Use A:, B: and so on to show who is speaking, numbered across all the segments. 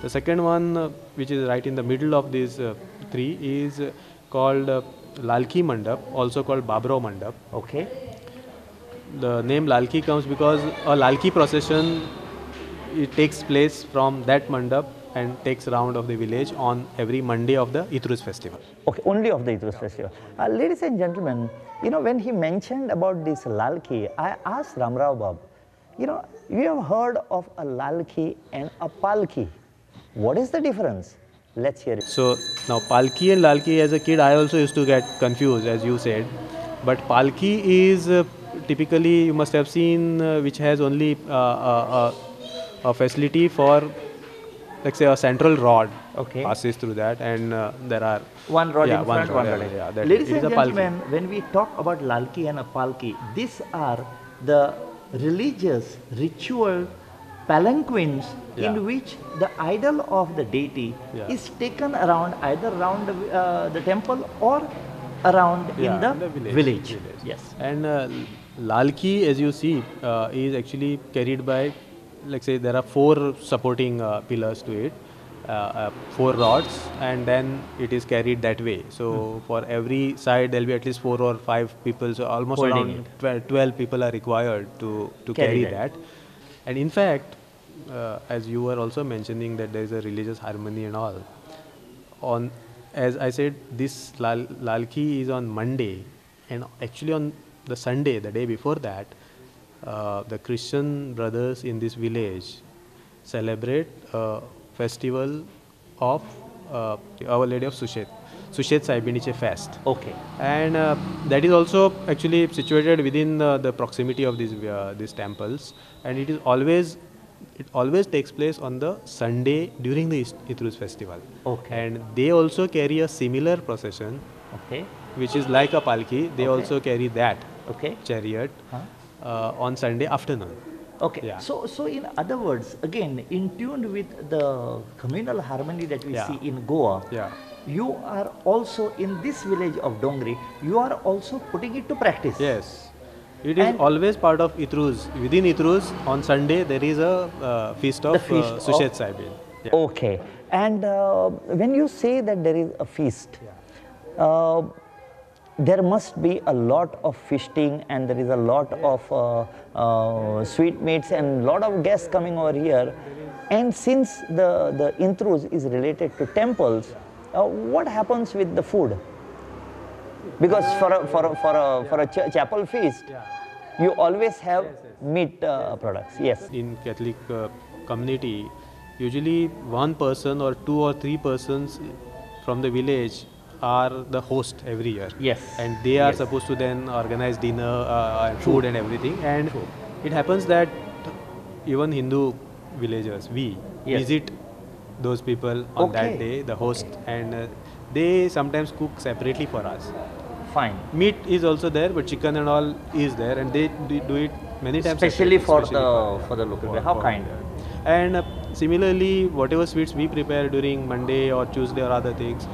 A: The second one, which is right in the middle of these three, is called Lalki Mandap, also called Babrao Mandap.
B: Okay.
A: The name Lalki comes because a Lalki procession, it takes place from that mandap and takes round of the village on every Monday of the Intruz Festival.
B: Okay, only of the Intrus Festival. Ladies and gentlemen, you know, when he mentioned about this Lalki, I asked Ramrao Bab, you know, you have heard of a Lalki and a Palki. What is the difference? Let's hear it.
A: So now Palki and Lalki, as a kid I also used to get confused, as you said. But Palki is typically, you must have seen, which has only a facility for, let's say, a central rod passes through that, and there are
B: one rod in front, one rod in
A: back.
B: Ladies and gentlemen, when we talk about Lalki and a Palki, these are the religious ritual palanquins in which the idol of the deity is taken around, either around the temple or around in the village. Yes.
A: And Lalki, as you see, is actually carried by, like say, there are 4 supporting pillars to it, 4 rods, and then it is carried that way. So for every side there will be at least 4 or 5 people, so almost
B: Holding
A: around 12 people are required to carry that. And in fact, as you were also mentioning that there is a religious harmony and all, as I said, this Lalki is on Monday, and actually on the Sunday, the day before that, the Christian brothers in this village celebrate a festival of Our Lady of Sushet Saibiniche fest.
B: Okay.
A: And that is also actually situated within the proximity of these temples, and it always takes place on the Sunday during the Intruz Festival.
B: Okay.
A: And they also carry a similar procession, which is like a palki. They also carry that chariot on Sunday afternoon.
B: Okay. Yeah. So in other words, again, in tune with the communal harmony that we see in Goa, you are also in this village of Dongri, you are also putting it to practice.
A: Yes. It is always part of Intruz. Within Intruz, on Sunday, there is a feast of Sushet Saibin.
B: Yeah. Okay. And when you say that there is a feast, there must be a lot of feasting, and there is a lot of sweetmeats and lot of guests coming over here. And since the Intruz is related to temples, what happens with the food? Because for a chapel feast, you always have meat products. Yes.
A: In Catholic community, usually one person or 2 or 3 persons from the village are the host every year.
B: Yes.
A: And they are supposed to then organize dinner and food and everything. And it happens that even Hindu villagers, we visit those people on that day, the host, and they sometimes cook separately for us.
B: Fine.
A: Meat is also there, but chicken and all is there, and they do it many times.
B: Especially for the local. How kind.
A: And similarly, whatever sweets we prepare during Monday or Tuesday or other things,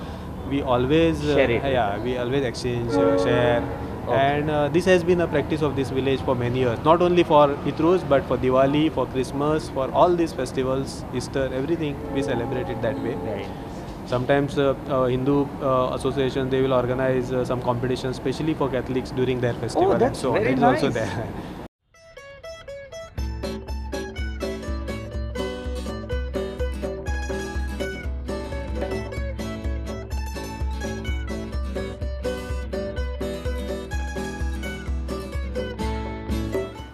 A: we always
B: share it.
A: We always exchange, share. And this has been a practice of this village for many years. Not only for Intruz, but for Diwali, for Christmas, for all these festivals, Easter, everything we celebrate it that way.
B: Right.
A: Sometimes Hindu association, they will organize some competitions, especially for Catholics during their festival.
B: Oh, that's
A: so
B: very
A: it is
B: nice.
A: also there.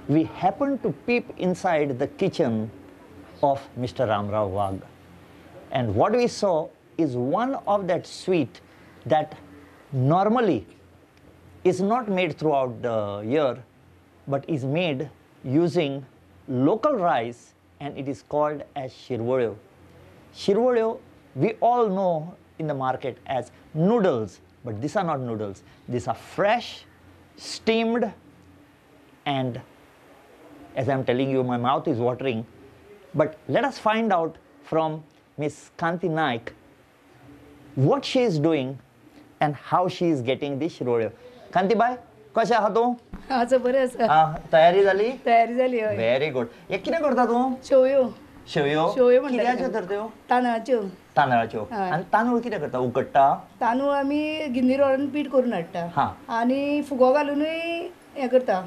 B: We happened to peep inside the kitchen of Mr. Ramrao Wagh. And what we saw is one of that sweet that normally is not made throughout the year, but is made using local rice, and it is called as shirvodio. Shirvodio, we all know in the market as noodles, but these are not noodles. These are fresh, steamed, and as I'm telling you, my mouth is watering. But let us find out from Miss Kanti Naik what she is doing and how she is getting this shirvodio. Kanti bhai, कशें आहा तूं?
C: आज बरें आसा.
B: तयारी झाली?
C: तयारी झाली हय.
B: Very good. हे कितें करता तूं?
C: शेवयो.
B: शेवयो
C: शेवयो म्हणटात
B: कित्याच्यो
C: तेका.
B: तर त्यो
C: तांदळाच्यो
B: तांदळाच्यो
C: हय.
B: आनी तांदूळ कितें करता उकडटा
C: तांदूळ आमी गिन्नीर व्हरून पीठ करून हाडटा
B: हां.
C: आनी फुगो घालूनय हें करता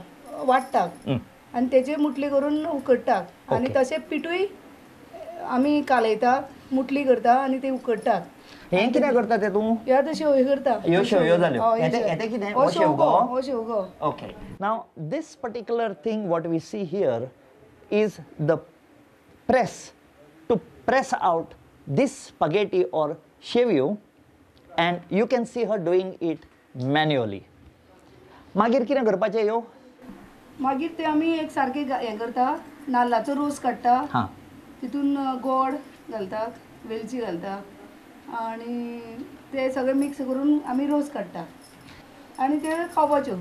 C: वाडटात आनी तेचे मुटली करून उकडटात आनी
B: ओके.
C: तशें पिठूय आमी कालयतात मुटली करता आनी ती उकडटात.
B: हें कितें करता ते तूं
C: ह्यो आतां शेवयो करता.
B: ह्यो शेवयो जाल्यो.
C: हय, ह्यो
B: हें
C: शेवयो.
B: कितें?
C: हो
B: हो शेवगो?
C: हो शेवगो.
B: Okay. Now, this particular thing what we see here is the press to press out this spaghetti or shevyu, and you can see her doing it manually. मागीर कितें करपाचें ह्यो?
C: मागीर ते आमी एक सारके हें करता नाल्लाचो रोस काडटा
B: हां.
C: तितून गोड घालतात वेलची घालतात आनी ते सगळे मिक्स करून आमी रोस काडटा आनी ते खावपाच्यो.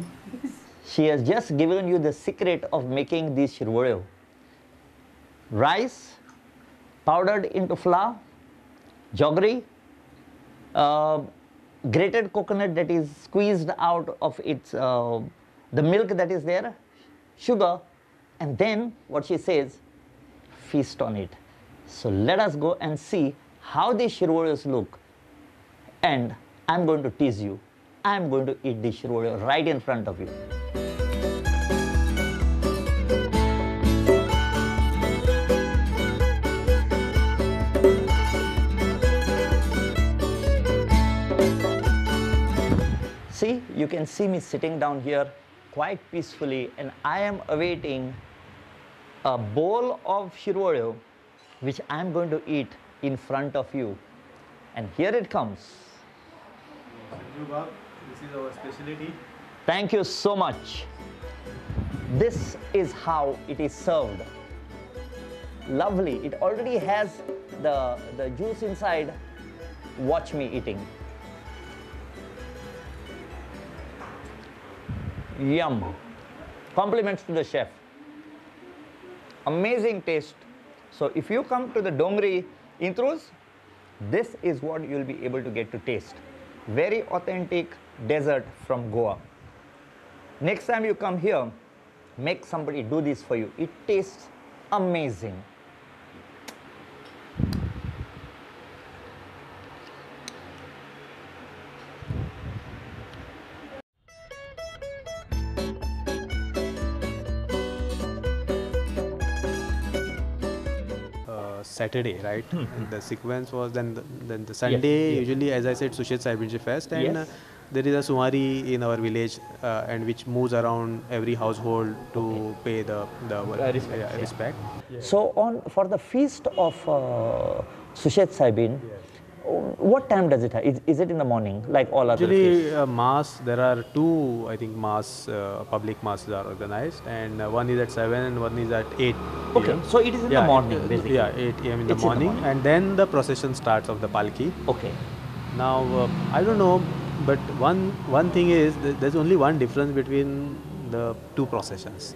B: She has just given you the secret of making these shirvolyo. Rice powdered into flour, jaggery, grated coconut that is squeezed out of its the milk that is there, sugar, and then what she says, feast on it. So let us go and see how these shirvolyos look, and I'm going to tease you. I'm going to eat this shirvolyo right in front of you. See, you can see me sitting down here quite peacefully, and I am awaiting a bowl of shirvolyo which I am going to eat in front of you. And here it comes.
A: This is our specialty.
B: Thank you so much. This is how it is served. Lovely. It already has the juice inside. Watch me eating. Yum. Compliments to the chef. Amazing taste. So if you come to the Dongri Intrus, this is what you'll be able to get to taste. Very authentic dessert from Goa. Next time you come here, make somebody do this for you. It tastes amazing.
A: Saturday, right? The sequence was then the Sunday,
B: yes.
A: usually, as I said, Sushet Sahibinji Fest, and
B: Yes.
A: there is a Sumari in our village, and which moves around every household to pay the
B: Respect,
A: respect.
B: So for the feast of Sushet Sahibin, what time does it have? Is it in the morning like all other feasts?
A: Usually, mass, there are two, I think, public masses are organized, and one is at 7 and one is at 8
B: Okay,
A: PM.
B: so it is in the morning basically.
A: Yeah, 8 AM in the
B: It's in the
A: morning,
B: morning.
A: and then the procession starts of the Palki.
B: Okay.
A: Now, I don't know, but one thing is, there's only one difference between the two processions.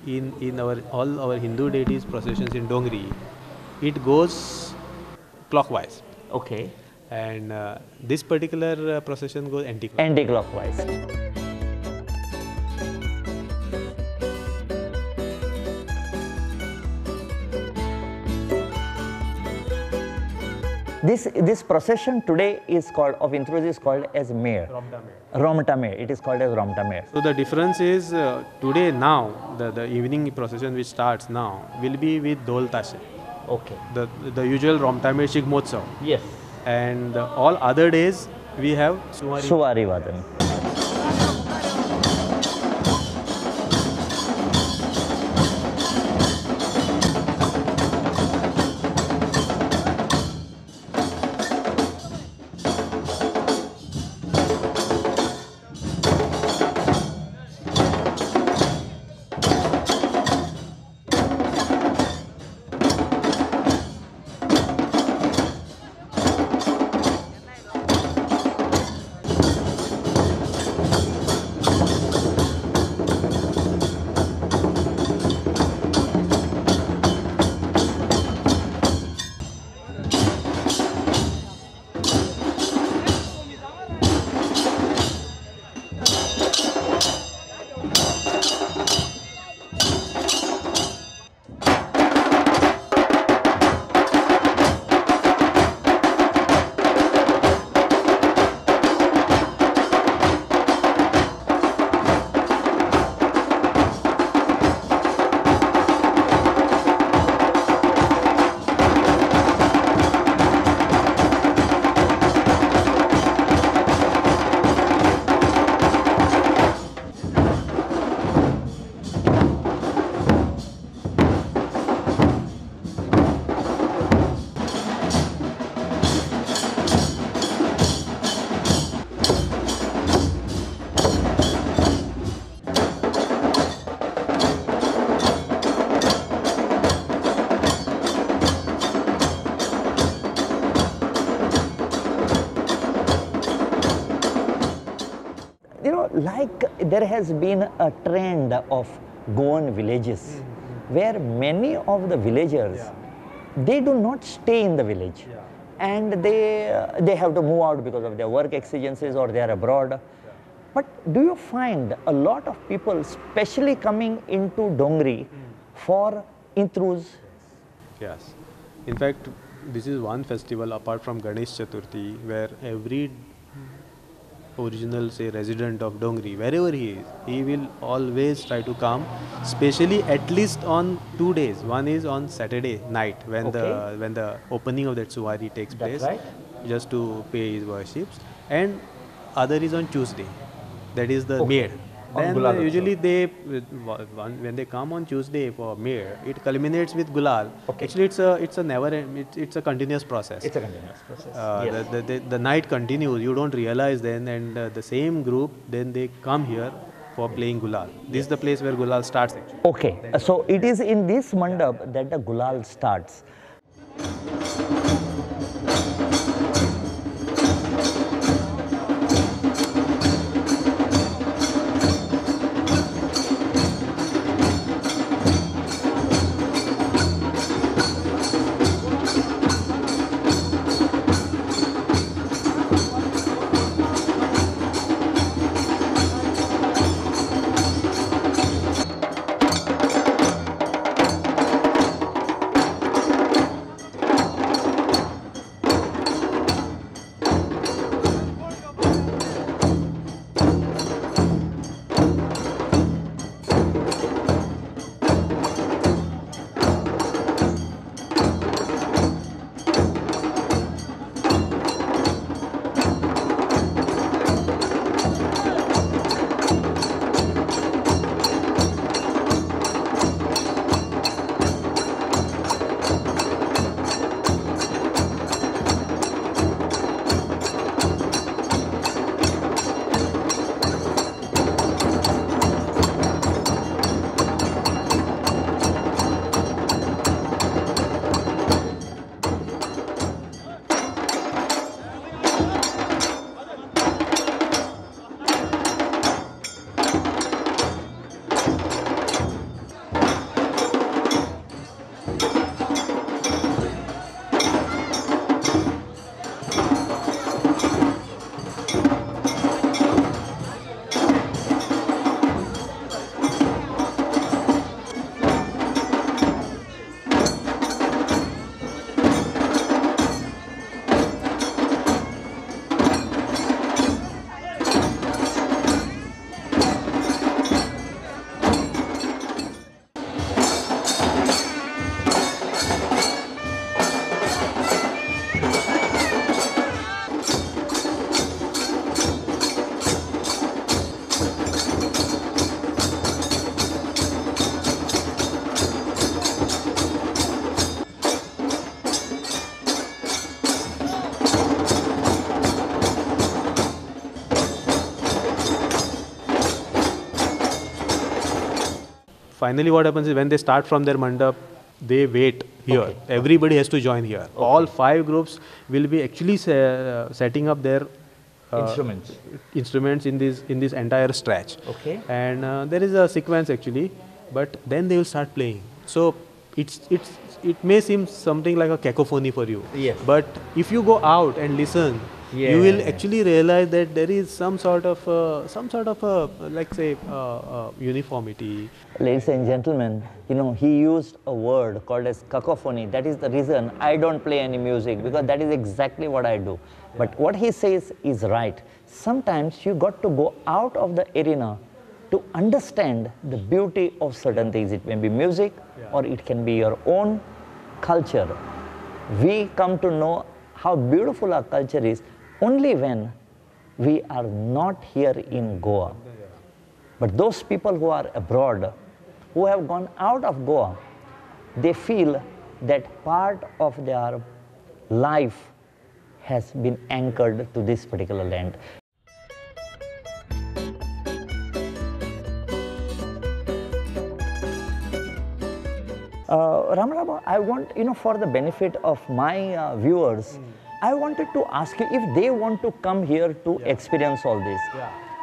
A: In all our Hindu deities processions in Dongri, it goes clockwise.
B: Okay.
A: And this particular procession goes anti-clockwise.
B: Anti-clockwise. This procession today is called of Intruz is called as Mayor. Romta Mayor. It is called as Romta Mayor.
A: So the difference is today now the evening procession which starts now will be with Dol Tashe.
B: Okay.
A: The usual Romtame Shig Motsav.
B: Yes.
A: And all other days we have Suwari.
B: Suwari Vadan. like there has been a trend of Goan villages where many of the villagers, they do not stay in the village and they have to move out because of their work exigencies or they are abroad. But do you find a lot of people specially coming into Dongri for Intruz?
A: Yes. In fact, this is one festival apart from Ganesh Chaturthi where every original, say, resident of Dongri, wherever he is, he will always try to come, especially at least on 2 days. One is on Saturday night when the opening of that Suwari takes place, just to pay his worships, and other is on Tuesday. That is the Mayor. Then usually they, when they come on Tuesday for Mayor, it culminates with Gulal. Actually, it's a continuous process.
B: It's a continuous process.
A: The night continues. You don't realize then, and the same group then they come here for playing Gulal. This is the place where Gulal starts. Actually.
B: Okay, so it is in this mandap that the Gulal starts.
A: Finally, what happens is when they start from their mandap, they wait here. Everybody has to join here. All 5 groups will be actually setting up their instruments in this entire stretch. And there is a sequence actually, but then they will start playing. So it may seem something like a cacophony for you. But if you go out and listen, you will actually realize that there is some sort of like say uniformity.
B: Ladies and gentlemen, you know, he used a word called as cacophony. That is the reason I don't play any music, because that is exactly what I do. But what he says is right. Sometimes you got to go out of the arena to understand the beauty of certain things. It may be music or it can be your own culture. We come to know how beautiful our culture is only when we are not here in Goa. But those people who are abroad, who have gone out of Goa, they feel that part of their life has been anchored to this particular land. Ramarama, I want, for the benefit of my viewers, I wanted to ask you if they want to come here to experience all this.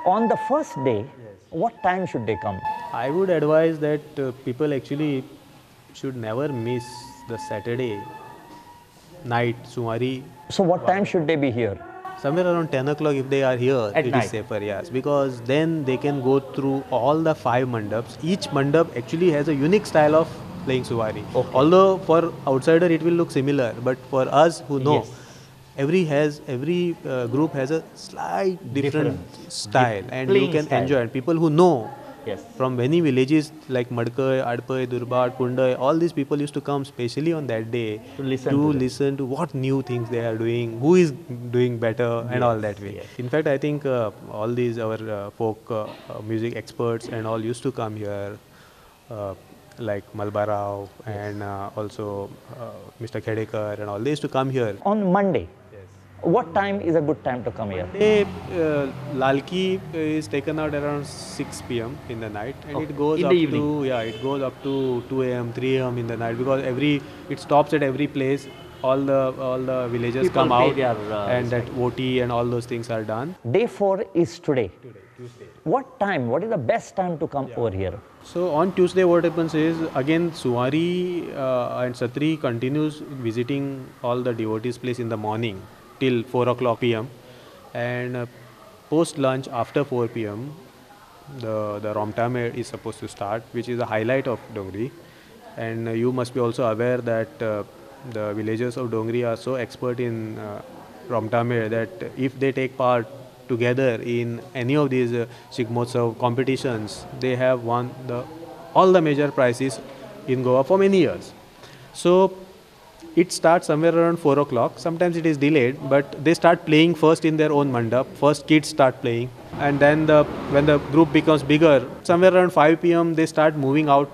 B: On the first day, what time should they come?
A: I would advise that people actually should never miss the Saturday night Sumari.
B: So what time should they be here?
A: Somewhere around 10 o'clock if they are here,
B: At
A: it
B: night.
A: is safer, yes. Because then they can go through all the 5 mandaps. Each mandap actually has a unique style of playing Suwari.
B: Okay.
A: Although for outsider it will look similar, but for us who know,
B: Yes.
A: every group has a slight different style, and you
B: playing
A: can
B: style.
A: enjoy. And people who know
B: Yes.
A: from many villages like Madkai, Adpai, Durbat, Kundai, all these people used to come specially on that day
B: To listen to
A: what new things they are doing, who is doing better, and all that way.
B: yes.
A: In fact, I think all these our folk music experts and all used to come here, like Malba Rao and also Mr. Khedekar and all. They used to come here.
B: On Monday, what time is a good time to come here?
A: They, Lalki is taken out around 6 p.m. in the night, and it goes
B: In
A: up
B: the evening?
A: it goes up to 2 a.m., 3 a.m. in the night, because it stops at every place. All the villagers
B: People
A: come
B: pay
A: out,
B: their,
A: and that OT and all those things are done.
B: Day 4 is today.
A: Tuesday.
B: What time? What is the best time to come over here?
A: So on Tuesday, what happens is, again Suwari and Satri continues visiting all the devotees' place in the morning till 4 o'clock p.m. and post lunch after 4 p.m. the Romtame is supposed to start, which is a highlight of Dongri. And you must be also aware that the villagers of Dongri are so expert in Romtame that if they take part together in any of these Shigmotsav competitions, they have won all the major prizes in Goa for many years. So it starts somewhere around 4 o'clock. Sometimes it is delayed, but they start playing first in their own mandap. First kids start playing, and then when the group becomes bigger, somewhere around 5 p.m. they start moving out.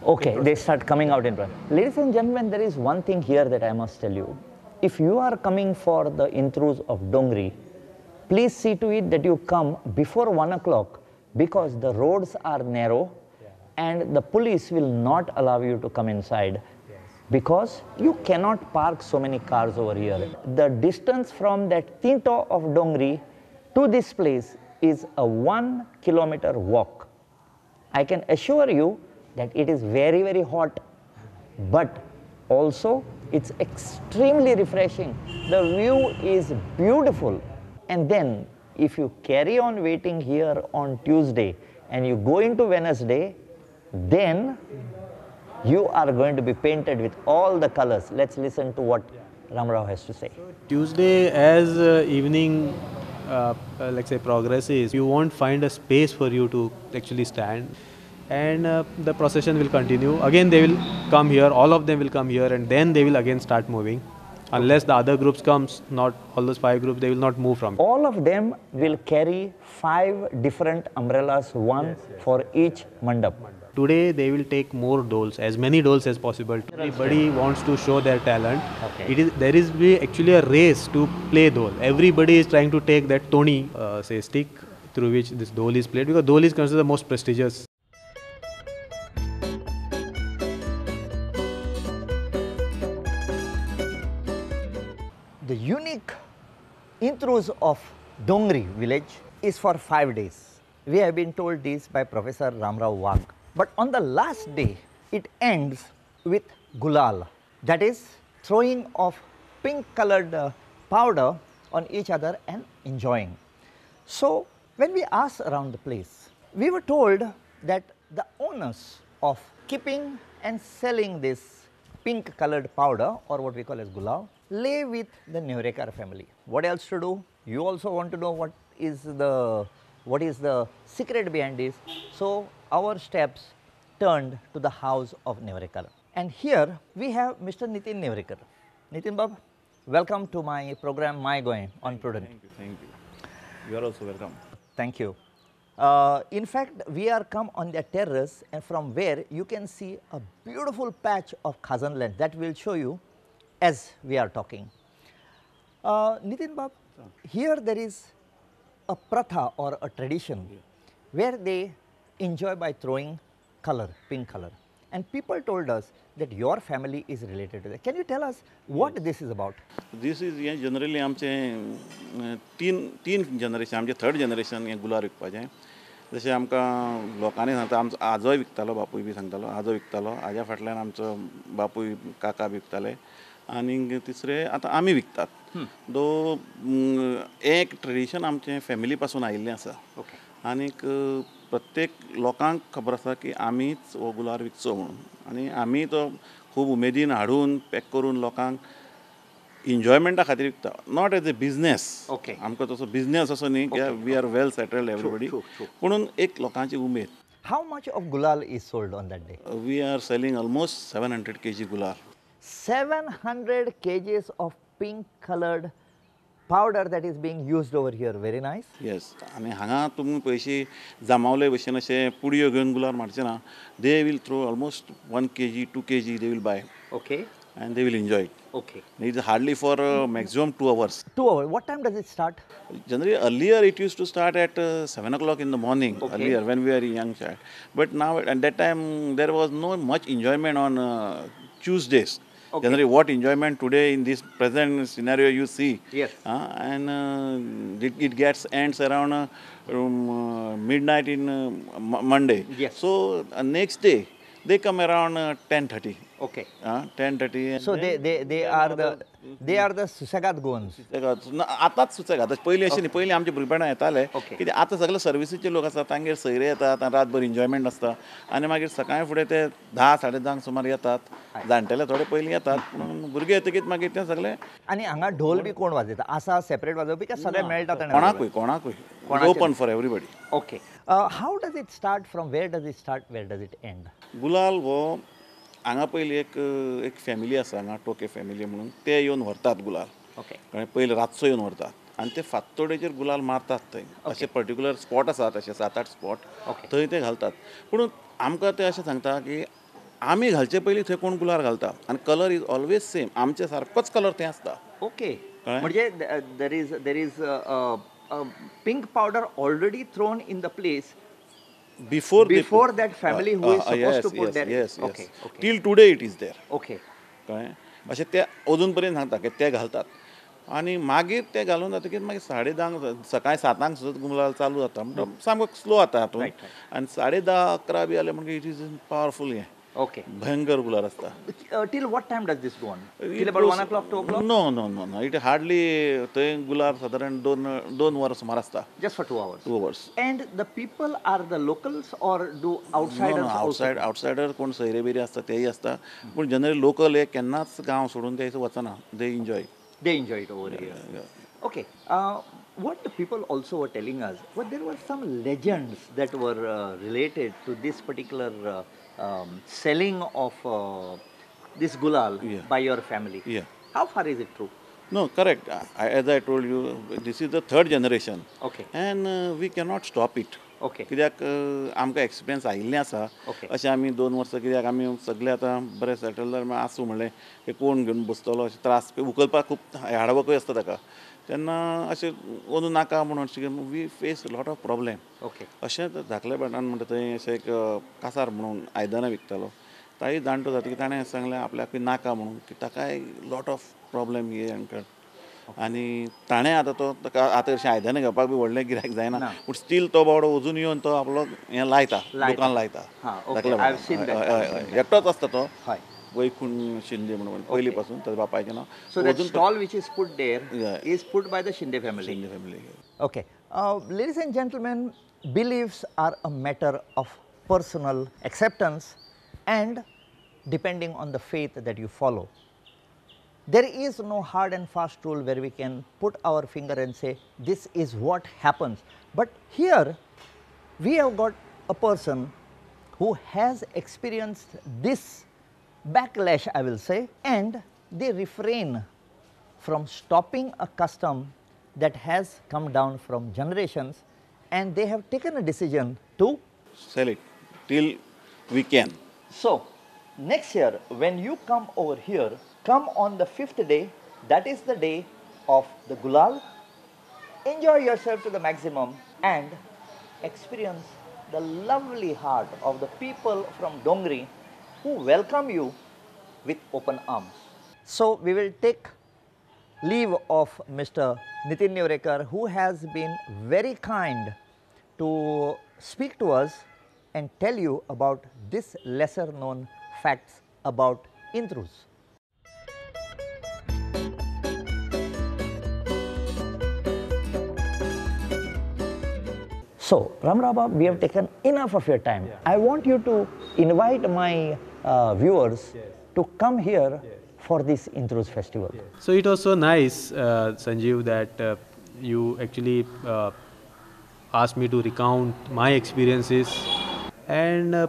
B: Okay, they start coming out in front. Ladies and gentlemen, there is one thing here that I must tell you. If you are coming for the Intrus of Dongri, please see to it that you come before 1 o'clock, because the roads are narrow and the police will not allow you to come inside, because you cannot park so many cars over here. The distance from that Tinto of Dongri to this place is a 1 kilometer walk. I can assure you that it is very, very hot, but also it's extremely refreshing. The view is beautiful. And then if you carry on waiting here on Tuesday and you go into Wednesday, then you are going to be painted with all the colors. Let's listen to what Ramrao has to say.
A: Tuesday, as evening, like say, progresses, you won't find a space for you to actually stand. And the procession will continue. Again, they will come here, all of them will come here, and then they will again start moving. Unless the other groups comes, not all those 5 groups, they will not move from.
B: All of them will carry 5 different umbrellas, one for each mandap.
A: Today they will take more dolls, as many dolls as possible. Everybody wants to show their talent.
B: Okay.
A: There is actually a race to play dole. Everybody is trying to take that toni, say stick, through which this dole is played, because dole is considered the most prestigious.
B: The unique Intrus of Dongri village is for 5 days. We have been told this by Professor Ramrao Wag. But on the last day, it ends with Gulal, that is throwing of pink colored powder on each other and enjoying. So when we asked around the place, we were told that the owners of keeping and selling this pink colored powder, or what we call as Gulal, lay with the Nevrekar family. What else to do? You also want to know what is the secret behind this. So our steps turned to the house of Nevrekar. And here we have Mr. Nitin Nevrekar. Nitin Bab, welcome to my program My Goem on Prudent.
D: Thank you. You are also welcome.
B: Thank you. In fact, we are come on the terrace, and from where you can see a beautiful patch of Khazan land that we will show you as we are talking. Nitin Bab, here there is a pratha or a tradition where they enjoy by throwing color, pink color. and people told us that your family is related to that. Can you tell us what this is about?
D: This is generally आमचे तीन generation आमचे third generation हे गुलाल विकपाचें. जशें आमकां लोकांनी सांगता आमचो आजोय विकतालो बापूय बी सांगतालो आजो विकतालो हाज्या फाटल्यान आमचो बापूय काका बी विकताले आनी तिसरे आतां आमी विकतात. दो एक ट्रेडिशन आमचें फॅमिली पासून आयिल्लें आसा. आनीक प्रत्येक लोकांक खबर आसा की आमीच हो गुलाल विकचो म्हणून आनी आमी तो खूब उमेदीन हाडून पॅक करून लोकांक एन्जॉयमेंटा खातीर विकता, नॉट एज ए बिझनेस. आमकां तसो बिझनेस असो न्ही की we are well settled everybody, म्हणून एक लोकांची Umed.
B: How much of gulal is sold on that day?
D: We are selling almost 700 kg gulal.
B: 700 kgs of pink colored powder that is being used over here. Very nice.
D: Yes. आनी हांगा तुमी पयशी जामावले भशेन अशें पुडयो घेवन गुलाल मारचे ना. They will throw almost 1 kg, 2 kg they will buy.
B: Okay.
D: And they will enjoy it.
B: Okay.
D: It's hardly for maximum 2 hours.
B: 2 hours. What time does it start?
D: Generally, earlier it used to start at 7 o'clock in the morning. Earlier, when we were a young child. But now, at that time, there was no much enjoyment on Tuesdays. Generally, what enjoyment today in this present scenario you see.
B: Yes.
D: And it gets ends around midnight in Monday.
B: Yes.
D: So next day they come around 10:30.
B: Okay.
D: 10:30.
B: So they are the susegad Goans.
D: आतांच सुसेगाद. पयलीं अशें न्ही, पयलीं आमचे भुरगेपणां येताले कित्याक आतां सगळे सर्विसीचे लोक आसा तांगेर सयरे येतात आनी रातभर एन्जॉयमेंट आसता आनी मागीर सकाळीं फुडें ते 10-10:30 सुमार येतात. जाणटेले थोडे पयलीं येतात पूण भुरगे येतकीच मागीर ते सगळे.
B: आनी हांगा ढोल बी कोण वाजयता? आसा सेपरेट वाजोवपी काय सगळे मेळटा?
D: कोणाकूय open for everybody.
B: Okay. How does it start from where does it start where does it end?
D: गुलाल हो हांगा पयलीं एक फॅमिली आसा हांगा टोके फॅमिली म्हणून ते येवन व्हरतात गुलाल. कळ्ळें? पयलीं रातचो येवन व्हरतात आनी ते फातोडेचेर गुलाल मारतात थंय. अशे पर्टिक्युलर स्पॉट आसात अशे 7-8 स्पॉट थंय ते घालतात. पूण आमकां ते अशें सांगता की आमी घालचे पयलीं थंय कोण गुलाल घालता आनी कलर इज ऑलवेज सेम. आमचे सारकोच कलर थंय आसता.
B: ओके. म्हणजे there is pink powder already thrown in the place
D: before
B: that family who is supposed to put there.
D: Yes. Till today it is there.
B: Okay.
D: कळ्ळें? अशें ते अजून पर्यंत सांगता की ते घालतात आनी मागीर ते घालून जातकीर मागीर 10:30 सकाळीं 7 सुद्दां गुलाल चालू जाता म्हणटा सामको स्लो जाता हातून आनी 10:30-11 बी जाले म्हणजे इट इज पावरफूल हें.
B: Okay.
D: भयंकर गुलाल आसता.
B: Till what time does this go on? Till about 1 o'clock, 2 o'clock?
D: No. It hardly थंय गुलाल सादारण 2 वरां सुमार आसता.
B: Just for 2 hours?
D: 2 hours.
B: And the people are the locals or do outsiders also?
D: Outsider कोण सयरे बिरे आसता तेय आसता पूण जनरली लोकल हे केन्नाच गांव सोडून ते वचना. They enjoy.
B: They enjoy it over here. Yeah. Okay. What the people also were telling us, well, there were some legends that were related to this particular selling of this gulal by your family.
D: Yeah.
B: How far is it true?
D: No, correct. As I told you, this is the third generation.
B: Okay.
D: And we cannot stop it.
B: Okay.
D: कित्याक आमकां experience आयिल्लें आसा. अशें आमी 2 वर्सां कित्याक आमी सगळे आतां बरे सेटल जाले आसूं म्हणलें की कोण घेवन बसतलो अशें त्रास उखलपाक खूब हाडवकूय आसता ताका. तेन्ना अशें अंदू नाका म्हणून we face lot of problem.
B: Okay.
D: अशेंच धाकल्या भाटान म्हणटा थंय अशें एक कासार म्हणून आयदनां विकतालो. ताई जाणटो जाता की ताणें सांगलें आपल्याक नाका म्हणून की ताकाय लॉट ऑफ प्रॉब्लेम हे हांकां. आनी ताणें आतां तो ताका आतां अशें आयदनां घेवपाक बी व्हडलें गिरायक जायना पूण स्टील तो बावडो अजून येवन तो आपलो हें लायता दुकान लायता. एकटोच आसता तो. वैकुंठ शिंदे म्हणून पयलीं पासून ताच्या बापायचें नांव.
B: So that stall which is put there is put by the Shinde family.
D: Shinde family.
B: Okay. Ladies and gentlemen, beliefs are a matter of personal acceptance and depending on the faith that you follow. There is no hard and fast rule where we can put our finger and say this is what happens. But here we have got a person who has experienced this backlash, I will say, and they refrain from stopping a custom that has come down from generations, and they have taken a decision to
D: sell it till we can.
B: So next year when you come over here, come on the 5th day, that is the day of the Gulal. Enjoy yourself to the maximum and experience the lovely heart of the people from Dongri who welcome you with open arms. So we will take leave of Mr. Nitin Newrekar, who has been very kind to speak to us and tell you about this lesser known facts about Intrus. So, Ramrabab, we have taken enough of your time. I want you to invite my viewers to come here for this Intruz Festival.
A: So it was so nice, Sanjeev, that you actually asked me to recount my experiences. And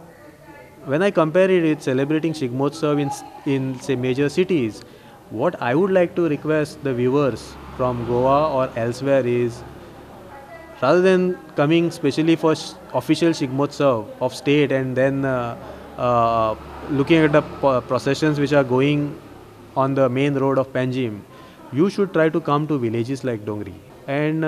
A: when I compare it with celebrating Shigmotsav in say major cities, what I would like to request the viewers from Goa or elsewhere is, rather than coming specially for official Shigmotsav of state and then looking at the processions which are going on the main road of Panjim, you should try to come to villages like Dongri. And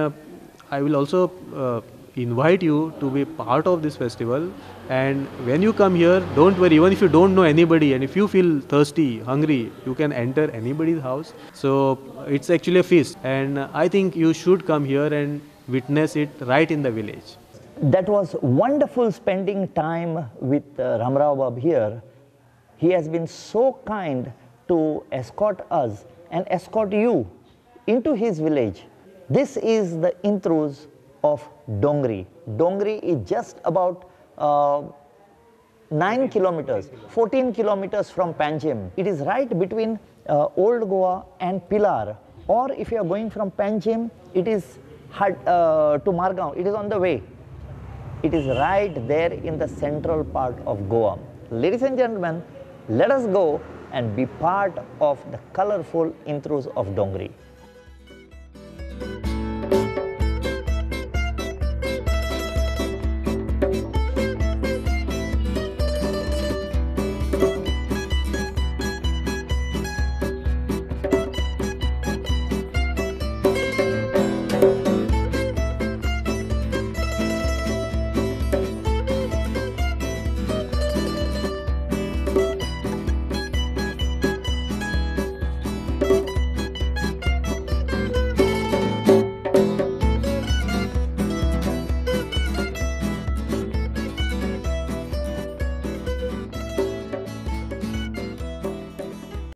A: I will also invite you to be part of this festival. And when you come here, don't worry, even if you don't know anybody and if you feel thirsty, hungry, you can enter anybody's house. So it's actually a feast, and I think you should come here and witness it right in the village.
B: That was wonderful spending time with Ramrao Bab here. He has been so kind to escort us and escort you into his village. This is the Intrus of Dongri. Dongri is just about 9 kilometers, 14 kilometers from Panjim. It is right between Old Goa and Pilar. Or if you are going from Panjim, it is to Margaon. It is on the way. It is right there in the central part of Goa. Ladies and gentlemen, let us go and be part of the colorful Intrus of Dongri.